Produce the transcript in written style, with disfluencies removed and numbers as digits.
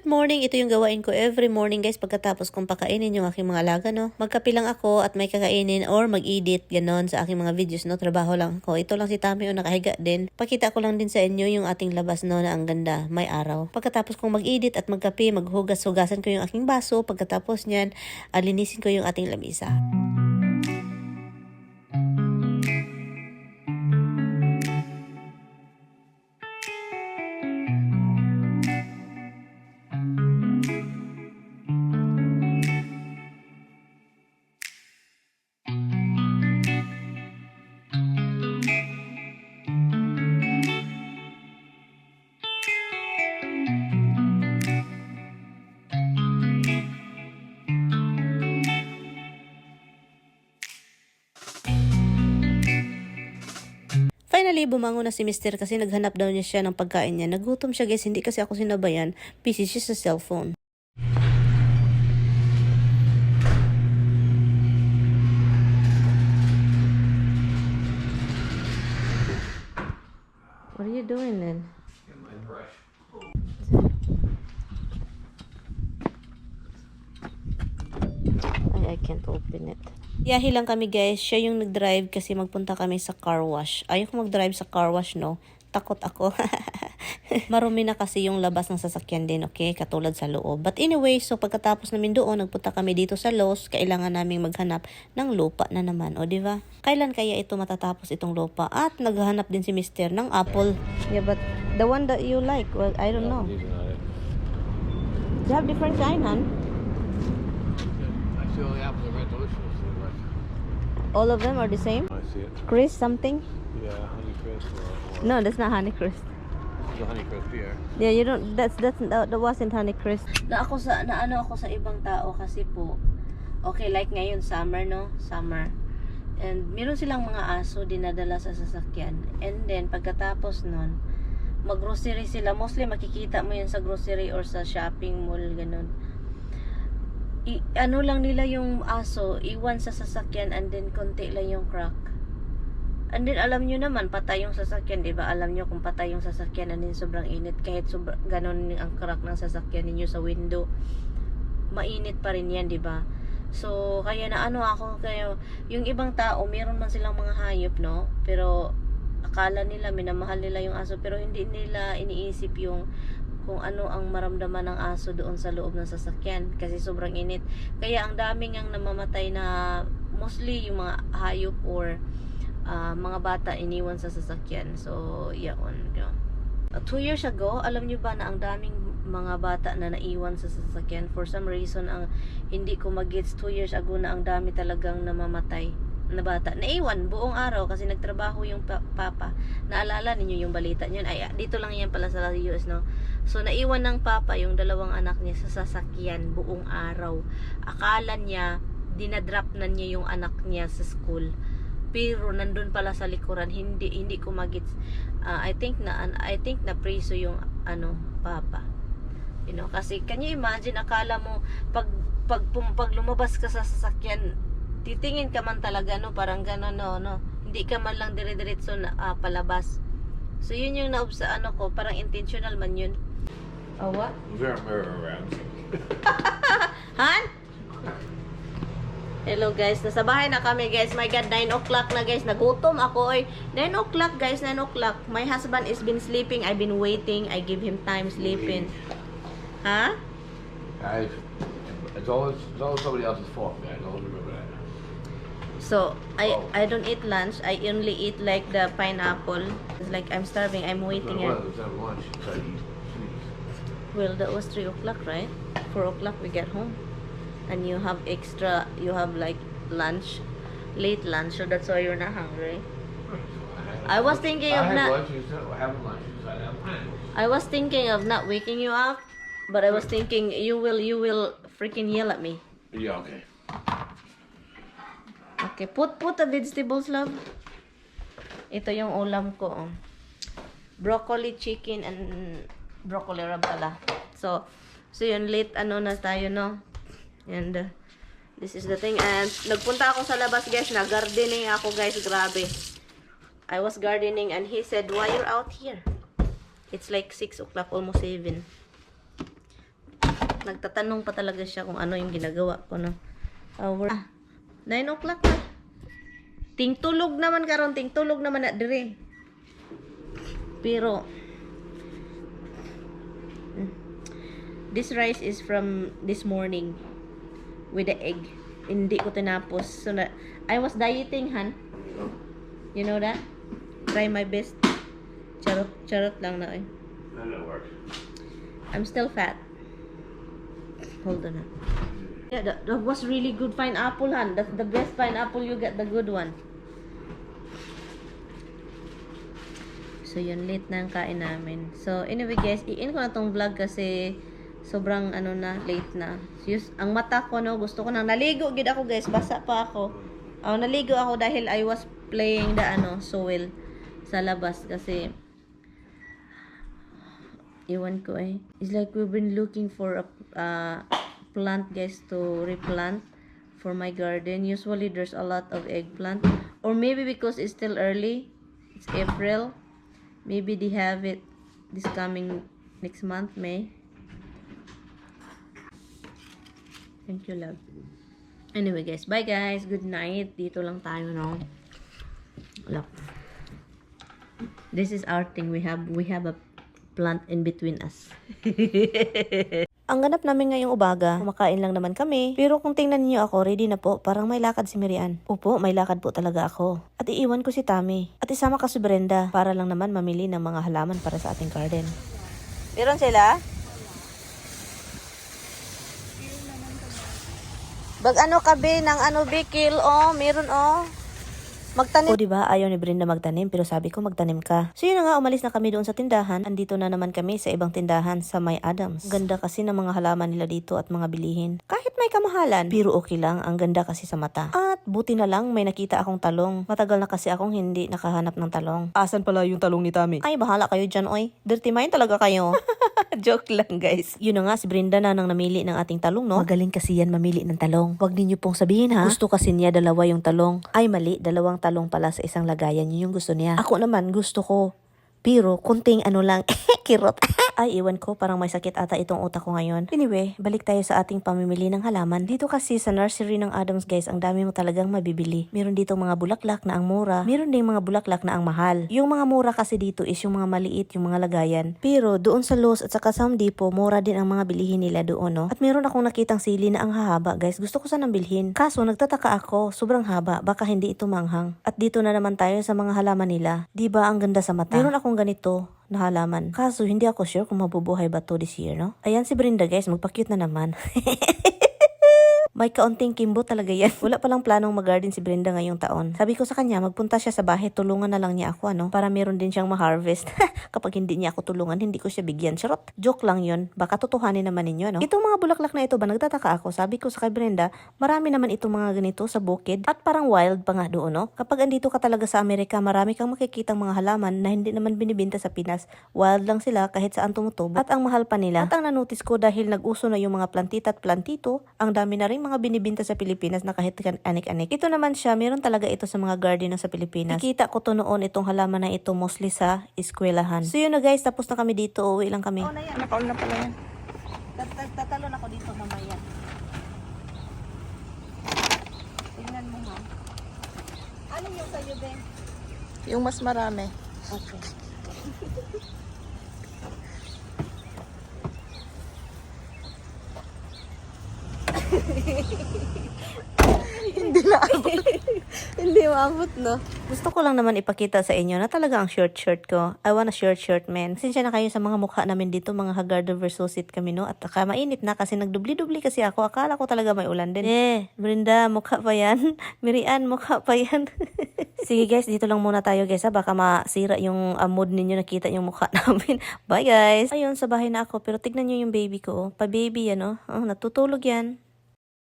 Good morning! Ito yung gawain ko every morning guys pagkatapos kong pakainin yung aking mga alaga, no? Magkape lang ako at may kakainin or mag-edit, ganon, sa aking mga videos, no? Trabaho lang ako. Ito lang si Tami yung nakahiga din. Pakita ko lang din sa inyo yung ating labas, no, na ang ganda, may araw. Pagkatapos kong mag-edit at magkape, maghugas-hugasan ko yung aking baso. Pagkatapos nyan, alinisin ko yung ating lamisa. Finally, bumangon na si Mister kasi naghanap daw niya siya ng pagkain niya. Nagutom siya guys, hindi kasi ako sinabayan. Busy siya sa cellphone. What are you doing then? Get my brush. I can't open it. Yahi lang kami guys, siya yung nag-drive kasi magpunta kami sa car wash. Ayoko mag-drive sa car wash, no? Takot ako. Marumi na kasi yung labas ng sasakyan din, okay? Katulad sa loob. But anyway, so pagkatapos namin doon, nagpunta kami dito sa Lowe's. Kailangan naming maghanap ng lupa na naman, o diba? Kailan kaya ito matatapos itong lupa? At naghahanap din si Mister ng apple. Yeah, but the one that you like, well, I don't know. These are not it. Do you have different kind, hon? I see all the apples are red delicious. All of them are the same? I see it. Chris something? Yeah, Honeycrisp or No, that's not Honeycrisp. the Honeycrisp here. Yeah, you don't. That wasn't Honeycrisp. Naano ako sa ibang tao kasi po. Okay, like ngayon summer, no? Summer. And meron silang mga aso dinadala sa sasakyan. And then pagkatapos nun, mag-grocery sila. Mostly makikita mo yan sa grocery or sa shopping mall, ganun. Ano lang nila yung aso, iwan sa sasakyan and then konti lang yung crack. And then alam nyo naman, patay yung sasakyan, diba? Alam nyo kung patay yung sasakyan and then sobrang init. Kahit ganon ang crack ng sasakyan ninyo sa window, mainit pa rin yan, diba? So, kaya na ano ako, kayo, yung ibang tao, meron man silang mga hayop, no? Pero, akala nila, minamahal nila yung aso, pero hindi nila iniisip yung kung ano ang maramdaman ng aso doon sa loob ng sasakyan kasi sobrang init. Kaya ang daming ang namamatay na mostly yung mga hayop or mga bata iniwan sa sasakyan. So, yaon. 2 years ago, alam nyo ba na ang daming mga bata na naiwan sa sasakyan? For some reason, ang hindi ko mag-gets 2 years ago na ang dami talagang namamatay na bata. Naiwan buong araw kasi nagtrabaho yung papa. Naalala ninyo yung balita niyon? Ay, dito lang yan pala sa US, no? So, naiwan ng papa yung dalawang anak niya sa sasakyan buong araw. Akala niya, dinadrop na niya yung anak niya sa school. Pero, nandun pala sa likuran. Hindi ko magits. I think na preso yung, papa. You know, kasi, can you imagine, akala mo, pag lumabas ka sa sasakyan, titingin ka man talaga, no? Parang gano'n, no? Hindi ka man lang dire-diretso na palabas. So, yun yung sa ko, parang intentional man yun. Oh, what? Mirror around. Han? Hello guys, nasa bahay na kami guys. My God, 9 o'clock na guys. Nagutom ako oy. 9 o'clock guys, 9 o'clock. My husband is been sleeping. I've been waiting. I give him time sleeping. Huh? Guys, it's always somebody else's fault, guys. Always remember that. So, I don't eat lunch. I only eat like the pineapple. It's like I'm starving. I'm waiting. Let's have lunch. Try to eat sweets. Well, that was 3 o'clock, right? 4 o'clock we get home. And you have like lunch, late lunch, so that's why you're not hungry. I was thinking of not. Having lunch. You decided to have pineapples. I was thinking of not waking you up, but I was thinking you will freaking yell at me. Yeah, okay. Okay, put the vegetables, love. Ito yung ulam ko. Broccoli, chicken, and broccoli rub pala. So yun, late na tayo, no? And this is the thing. And nagpunta ako sa labas, guys. Nag-gardening ako, guys. Grabe. I was gardening and he said, why you're out here? It's like 6 o'clock, almost 7. Nagtatanong pa talaga siya kung ano yung ginagawa ko, no? 9 o'clock na. Tingtulog naman karon, tingtulog naman na dire. Pero this rice is from this morning with the egg. Hindi ko tinapos. So I was dieting, Han. You know that? Try my best. Charot lang na eh. Then it works. I'm still fat. Hold on. Yeah, that was really good pineapple, Han. That's the best pineapple. You get the good one. So, yun. Late na ang kain namin. So, anyway guys, i-end ko na tong vlog kasi sobrang late na. Just, ang mata ko, no, gusto ko nang naligo. Gid ako guys, basa pa ako. Naligo ako dahil I was playing the soil sa labas kasi iwan ko eh. It's like we've been looking for a plant guys to replant for my garden. Usually there's a lot of eggplant, or maybe because it's still early, it's April, maybe they have it this coming next month, May. Thank you, love. Anyway guys, bye guys, good night. Dito lang tayo, no? Look, this is our thing. We have a plant in between us. Ang ganap namin ngayong umaga, kumakain lang naman kami. Pero kung tingnan niyo ako, ready na po. Parang may lakad si Mirian. Opo, may lakad po talaga ako. At iiwan ko si Tami. At isama ka si Brenda para lang naman mamili ng mga halaman para sa ating garden. Meron sila? Bag kabe ng bikil, meron magtanim. O diba, ayaw ni Brenda magtanim pero sabi ko magtanim ka. So yun na nga, umalis na kami doon sa tindahan. Andito na naman kami sa ibang tindahan sa May Adams. Ganda kasi ng mga halaman nila dito at mga bilihin. Kahit may kamahalan, pero okay lang. Ang ganda kasi sa mata. At buti na lang may nakita akong talong. Matagal na kasi akong hindi nakahanap ng talong. Asan pala yung talong ni Tami? Ay, bahala kayo dyan, oy. Dirty mind talaga kayo. Joke lang, guys. Yun na nga, si Brenda na nang namili ng ating talong, no? Magaling kasi yan mamili ng talong. Huwag ninyo pong sabihin, ha? Gusto kasi niya dalawa yung talong. Ay, mali. Dalawang talong pala sa isang lagayan. Yun yung gusto niya. Ako naman, gusto ko. Pero, kunting lang, kirot. Ay, iwan ko, parang may sakit ata itong utak ko ngayon. Anyway, balik tayo sa ating pamimili ng halaman. Dito kasi sa nursery ng Adams guys, ang dami mo talagang mabibili. Meron dito mga bulaklak na ang mura. Meron ding mga bulaklak na ang mahal. Yung mga mura kasi dito is yung mga maliit, yung mga lagayan. Pero doon sa Lowe's at saka sa Home Depot, mura din ang mga bilihin nila doon, no? At meron akong nakitang sili na ang hahaba guys. Gusto ko sanang bilhin. Kaso, nagtataka ako, sobrang haba. Baka hindi ito manghang. At dito na naman tayo sa mga halaman nila. Diba ang ganda sa mata? Meron akong ganito na halaman. Kaso, hindi ako sure kung mabubuhay ba to this year, no? Ayan si Brenda, guys. Magpa-cute na naman. May kaunting kimbo talaga yan. Wala palang planong mag-garden si Brenda ngayong taon. Sabi ko sa kanya, magpunta siya sa bahay, tulungan na lang niya ako, para meron din siyang ma-harvest. Kapag hindi niya ako tulungan, hindi ko siya bigyan. Charot. Joke lang yun. Baka tutuhanin naman ninyo, no? Itong mga bulaklak na ito ba, nagtataka ako. Sabi ko sa kay Brenda, marami naman itong mga ganito sa bukid at parang wild pa nga doon, no? Kapag andito ka talaga sa Amerika, marami kang makikitang mga halaman na hindi naman binibenta sa Pinas. Wild lang sila kahit saan tumutubo. At ang mahal pa nila. At ang nanotice ko dahil nag-uso na yung mga plantita at plantito, ang dami na rin mga binibenta sa Pilipinas na kahit anik-anik. Ito naman siya, meron talaga ito sa mga garden sa Pilipinas. Nakita ko to noon, itong halaman na ito mostly sa eskwelahan. So yun na guys, tapos na kami dito, uwi lang kami. Na yan. Nakaul na pala yan. Tatalon ako dito mamaya. Tingnan mo ha. Ano yung sa'yo, Ben? Yung mas marami. Okay. Hindi maabot, no? Gusto ko lang naman ipakita sa inyo na talaga ang short ko. I want a short man. Sinsya na kayo sa mga mukha namin dito, mga Hagardo versus it kami, no? At saka mainit na kasi nagdubli-dubli kasi ako. Akala ko talaga may ulan din. Brenda, mukha pa yan. Mirian, mukha pa yan. Sige guys, dito lang muna tayo guys, ha? Baka masira yung mood ninyo, nakita yung mukha namin. Bye guys! Ayun, sa bahay na ako. Pero tignan nyo yung baby ko. Pa-baby yan, no? Natutulog yan.